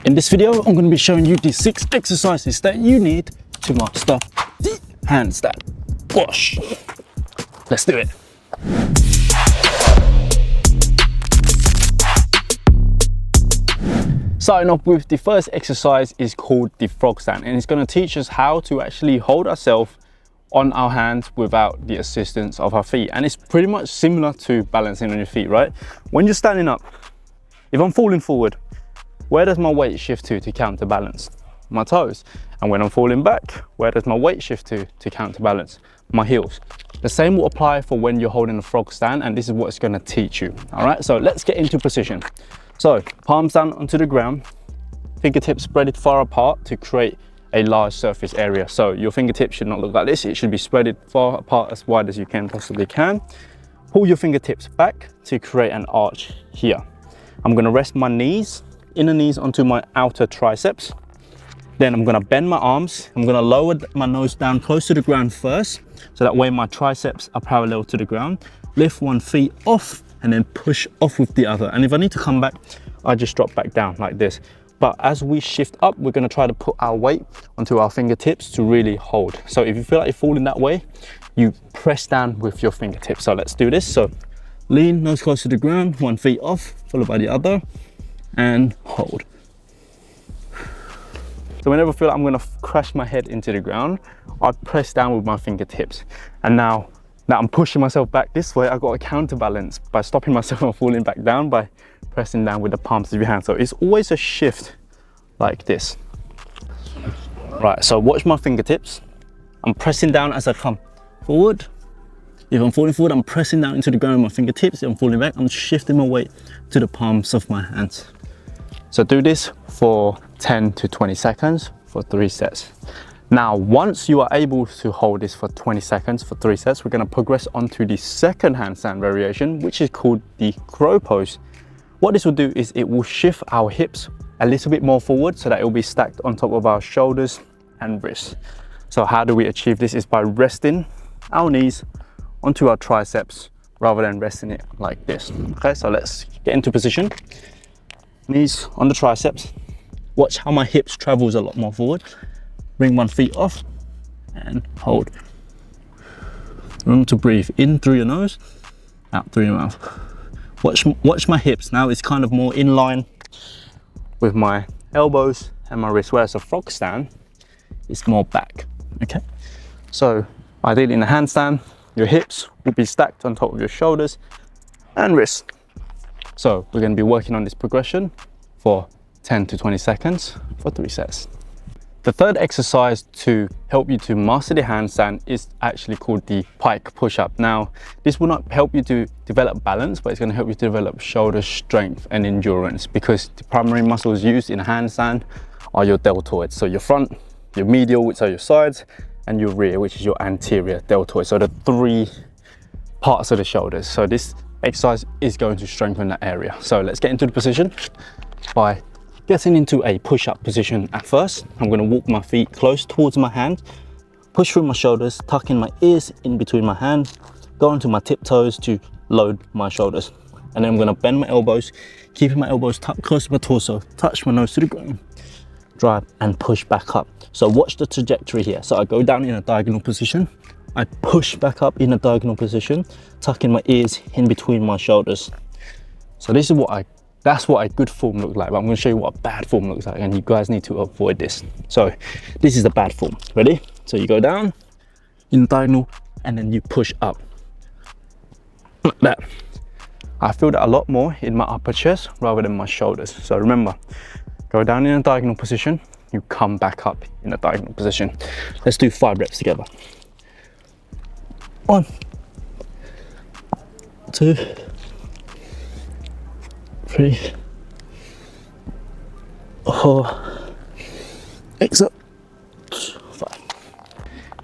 In this video, I'm going to be showing you the 6 exercises that you need to master the handstand. Wash. Let's do it. Starting off with the first exercise is called the frog stand, and it's going to teach us how to actually hold ourselves on our hands without the assistance of our feet. And it's pretty much similar to balancing on your feet, right? When you're standing up, if I'm falling forward, where does my weight shift to counterbalance? My toes. And when I'm falling back, where does my weight shift to counterbalance? My heels. The same will apply for when you're holding a frog stand, and this is what it's going to teach you. All right, so let's get into position. So palms down onto the ground, fingertips spread far apart to create a large surface area. So your fingertips should not look like this. It should be spread far apart, as wide as you possibly can. Pull your fingertips back to create an arch here. I'm going to rest my knees, inner knees, onto my outer triceps. Then I'm going to bend my arms. I'm going to lower my nose down close to the ground first, so that way my triceps are parallel to the ground. Lift one foot off and then push off with the other. And if I need to come back, I just drop back down like this. But as we shift up, we're going to try to put our weight onto our fingertips to really hold. So if you feel like you're falling that way, you press down with your fingertips. So let's do this. So lean, nose close to the ground, one foot off, followed by the other, and hold. So whenever I feel like I'm going to crash my head into the ground, I press down with my fingertips. And now I'm pushing myself back this way, I've got a counterbalance by stopping myself from falling back down by pressing down with the palms of your hands. So it's always a shift like this. Right, so watch my fingertips. I'm pressing down as I come forward. If I'm falling forward, I'm pressing down into the ground with my fingertips. If I'm falling back, I'm shifting my weight to the palms of my hands. So do this for 10 to 20 seconds for 3 sets. Now, once you are able to hold this for 20 seconds for 3 sets, we're going to progress on to the second handstand variation, which is called the crow pose. What this will do is it will shift our hips a little bit more forward so that it will be stacked on top of our shoulders and wrists. So how do we achieve this? Is by resting our knees onto our triceps rather than resting it like this. Okay, so let's get into position. Knees on the triceps. Watch how my hips travels a lot more forward. Bring one foot off and hold. Remember to breathe in through your nose, out through your mouth. Watch my hips. Now it's kind of more in line with my elbows and my wrists, whereas a frog stand is more back. Okay, so ideally in a handstand, your hips will be stacked on top of your shoulders and wrists. So we're going to be working on this progression for 10 to 20 seconds for 3 sets. The third exercise to help you to master the handstand is actually called the Pike Pushup. Now, this will not help you to develop balance, but it's going to help you to develop shoulder strength and endurance, because the primary muscles used in a handstand are your deltoids. So your front, your medial, which are your sides, and your rear, which is your anterior deltoid. So the 3 parts of the shoulders. So this exercise is going to strengthen that area. So let's get into the position by getting into a push-up position. At first, I'm going to walk my feet close towards my hand, push through my shoulders, tuck in my ears in between my hands, go onto my tiptoes to load my shoulders. And then I'm going to bend my elbows, keeping my elbows tucked close to my torso, touch my nose to the ground, drive and push back up. So watch the trajectory here. So I go down in a diagonal position, I push back up in a diagonal position, tucking my ears in between my shoulders. So this is that's what a good form looks like, but I'm going to show you what a bad form looks like, and you guys need to avoid this. So this is the bad form. Ready? So you go down in diagonal and then you push up like that. I feel that a lot more in my upper chest rather than my shoulders. So remember, go down in a diagonal position, you come back up in a diagonal position. Let's do 5 reps together. 1, 2, 3, 4, exit, 5.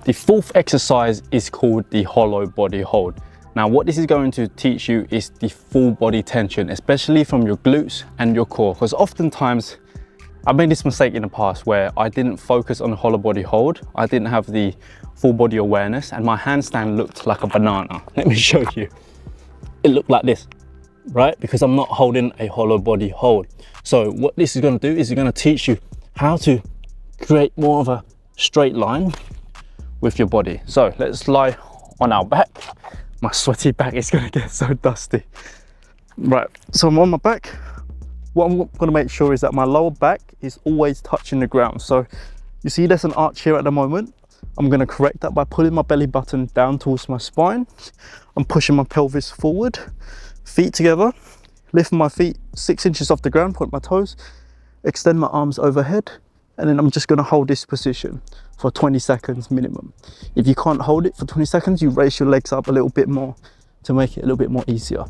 The fourth exercise is called the hollow body hold. Now what this is going to teach you is the full body tension, especially from your glutes and your core, because oftentimes I've made this mistake in the past where I didn't focus on the hollow body hold. I didn't have the full body awareness, and my handstand looked like a banana. Let me show you. It looked like this. right? Because I'm not holding a hollow body hold. So what this is going to do is it's going to teach you how to create more of a straight line with your body. So let's lie on our back. My sweaty back is going to get so dusty. Right, so I'm on my back. What I'm going to make sure is that my lower back is always touching the ground. So you see there's an arch here at the moment. I'm going to correct that by pulling my belly button down towards my spine. I'm pushing my pelvis forward, feet together, lift my feet 6 inches off the ground, point my toes, extend my arms overhead, and then I'm just going to hold this position for 20 seconds minimum. If you can't hold it for 20 seconds, you raise your legs up a little bit more to make it a little bit more easier.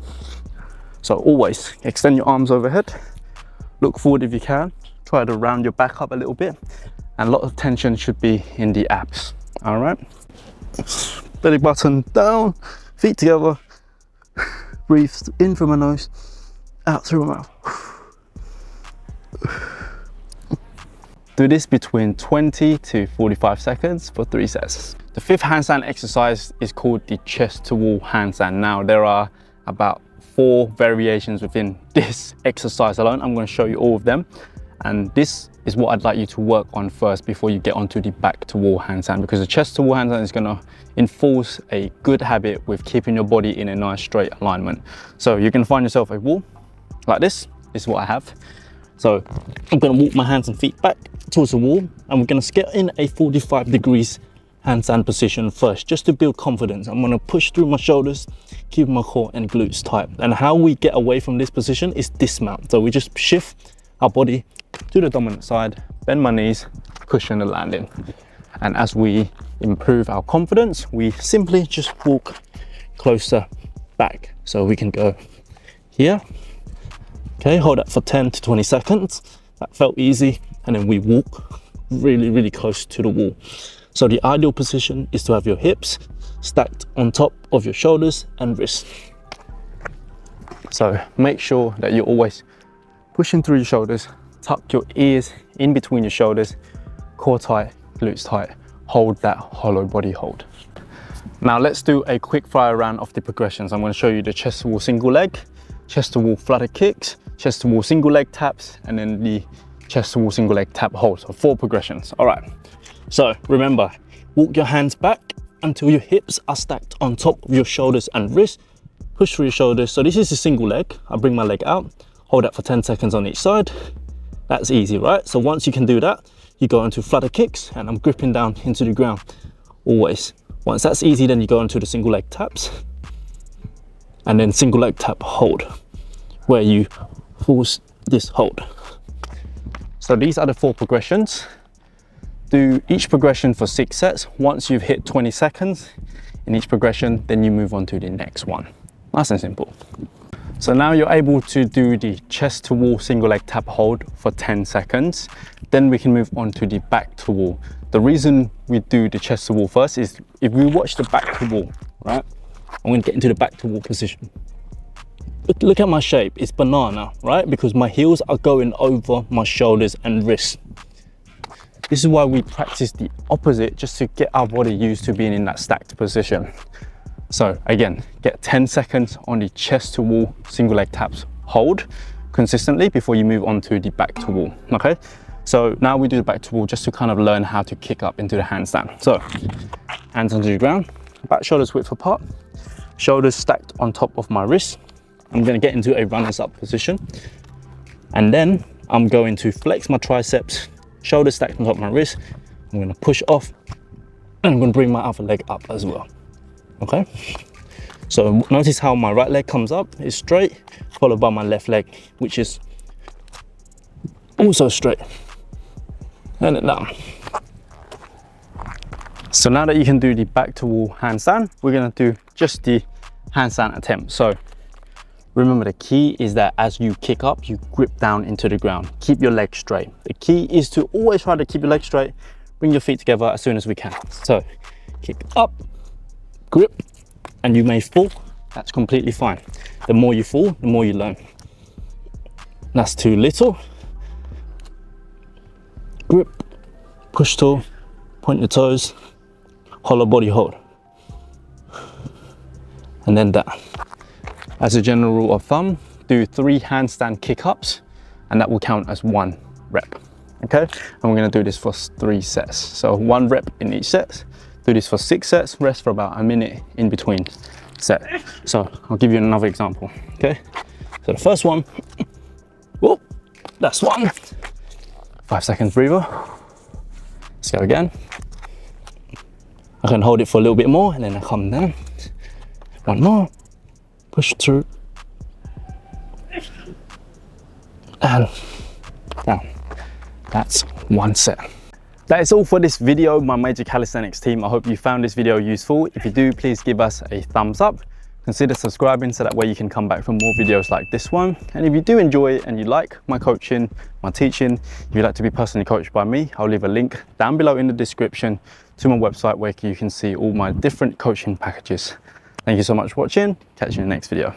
So always extend your arms overhead, look forward if you can, try to round your back up a little bit, and a lot of tension should be in the abs. All right, belly button down, feet together, breathe in through my nose, out through my mouth. Do this between 20 to 45 seconds for 3 sets. The fifth handstand exercise is called the chest to wall handstand. Now there are about 4 variations within this exercise alone. I'm going to show you all of them, and this is what I'd like you to work on first before you get onto the back to wall handstand, because the chest to wall handstand is going to enforce a good habit with keeping your body in a nice straight alignment. So you can find yourself a wall like this. This is what I have. So I'm going to walk my hands and feet back towards the wall, and we're going to get in a 45 degrees handstand position first, just to build confidence. I'm going to push through my shoulders, keep my core and glutes tight. And how we get away from this position is dismount. So we just shift our body to the dominant side, bend my knees, cushion the landing. And as we improve our confidence, we simply just walk closer back. So we can go here. Okay, hold that for 10 to 20 seconds. That felt easy. And then we walk really, really close to the wall. So the ideal position is to have your hips stacked on top of your shoulders and wrists. So make sure that you're always pushing through your shoulders, tuck your ears in between your shoulders, core tight, glutes tight, hold that hollow body hold. Now let's do a quick fire round of the progressions. I'm going to show you the chest to wall single leg, chest to wall flutter kicks, chest to wall single leg taps, and then the chest to wall single leg tap hold. So 4 progressions. All right. So remember, walk your hands back until your hips are stacked on top of your shoulders and wrists. Push through your shoulders. So this is a single leg. I bring my leg out, hold that for 10 seconds on each side. That's easy, right? So once you can do that, you go into flutter kicks, and I'm gripping down into the ground always. Once that's easy, then you go into the single leg taps, and then single leg tap hold, where you force this hold. So these are the 4 progressions. Do each progression for 6 sets. Once you've hit 20 seconds in each progression, then you move on to the next one. Nice and simple. So now you're able to do the chest to wall single leg tap hold for 10 seconds. Then we can move on to the back to wall. The reason we do the chest to wall first is if we watch the back to wall, right? I'm going to get into the back to wall position. Look at my shape, it's banana, right? Because my heels are going over my shoulders and wrists. This is why we practice the opposite, just to get our body used to being in that stacked position. So again, get 10 seconds on the chest to wall single leg taps hold consistently before you move on to the back to wall, okay? So now we do the back to wall just to kind of learn how to kick up into the handstand. So hands onto the ground, back shoulders width apart, shoulders stacked on top of my wrists. I'm going to get into a runners up position, and then I'm going to flex my triceps, shoulders stacked on top of my wrist. I'm going to push off, and I'm going to bring my other leg up as well. Okay, so notice how my right leg comes up, is straight, followed by my left leg, which is also straight, and then down. So now that you can do the back to wall handstand, we're going to do just the handstand attempt. So remember, the key is that as you kick up, you grip down into the ground. Keep your legs straight. The key is to always try to keep your legs straight. Bring your feet together as soon as we can. So kick up, grip, and you may fall. That's completely fine. The more you fall, the more you learn. That's too little. Grip, push toe, point your toes, hollow body hold. And then down. As a general rule of thumb, do 3 handstand kick-ups, and that will count as 1 rep. Okay, and we're going to do this for 3 sets. So 1 rep in each set. Do this for 6 sets, rest for about a minute in between set. So I'll give you another example. Okay, so the first one, whoop, that's 1. 5 seconds breather. Let's go again. I can hold it for a little bit more and then I come down. 1 more, push through, and down. That's 1 set. That is all for this video, my major calisthenics team. I hope you found this video useful. If you do, please give us a thumbs up. Consider subscribing so that way you can come back for more videos like this one. And if you do enjoy it and you like my coaching, my teaching, if you'd like to be personally coached by me, I'll leave a link down below in the description to my website where you can see all my different coaching packages. Thank you so much for watching. Catch you in the next video.